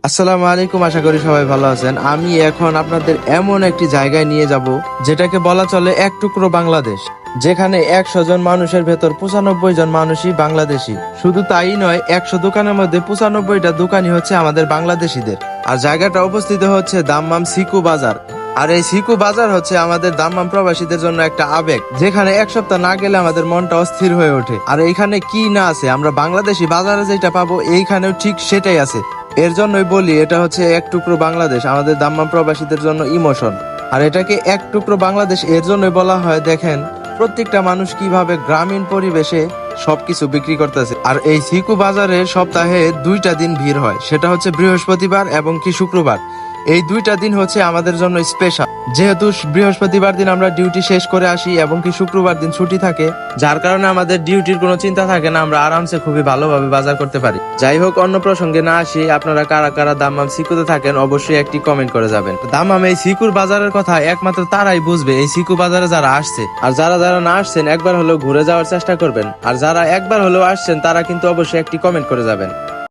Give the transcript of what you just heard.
আসসালামু আলাইকুম, আশা করি সবাই ভালো আছেন। আমি এখন আপনাদের এমন একটি জায়গায় নিয়ে যাব যেটাকে বলা চলে এক টুকরো বাংলাদেশ, যেখানে 100 জন মানুষের ভেতর 95 জন মানুষই বাংলাদেশি। শুধু তাই নয়, 100 দোকানের মধ্যে 95টা দোকানই হচ্ছে আমাদের বাংলাদেশিদের। আর জায়গাটা অবস্থিত হচ্ছে দাম্মাম সিকু বাজার। আর এই সিকু বাজার হচ্ছে আমাদের দাম্মাম প্রবাসীদের জন্য একটা আবেগ, যেখানে এক সপ্তাহ না গেলে আমাদের মনটা অস্থির হয়ে ওঠে। আর এইখানে কি না আছে, আমরা বাংলাদেশি বাজারে যেটা পাবো এইখানেও ঠিক সেটাই আছে। এর জন্যই বলি এটা হচ্ছে এক টুকরো বাংলাদেশ, আমাদের দাম্মাম প্রবাসীদের জন্য ইমোশন। আর এটাকে এক টুকরো বাংলাদেশ এর জন্যই বলা হয়, দেখেন প্রত্যেকটা মানুষ কিভাবে গ্রামীণ পরিবেশে সবকিছু বিক্রি করতেছে। আর এই সিকু বাজারে সপ্তাহে 2টা দিন ভিড় হয়, সেটা হচ্ছে বৃহস্পতিবার এবং কি শুক্রবার। এই 2টা দিন হচ্ছে আমাদের জন্য স্পেশাল, যেহেতু বৃহস্পতিবার দিন আমরা ডিউটি শেষ করে আসি এবং কি শুক্রবার দিন ছুটি থাকে, যার কারণে আমাদের ডিউটির কোনো চিন্তা থাকে না, আমরা আরামসে খুবই ভালোভাবে বাজার করতে পারি। যাই হোক, অন্য প্রসঙ্গে না আসি, আপনারা কারা কারা দাম্মাম সিকুতে থাকেন অবশ্যই একটি কমেন্ট করে যাবেন। দাম্মাম এই সিকুর বাজারের কথা একমাত্র তারাই বুঝবে এই সিকু বাজারে যারা আসছে। আর যারা যারা না আসছেন একবার হলেও ঘুরে যাওয়ার চেষ্টা করবেন। আর যারা একবার হলেও আসছেন তারা কিন্তু অবশ্যই একটি কমেন্ট করে যাবেন।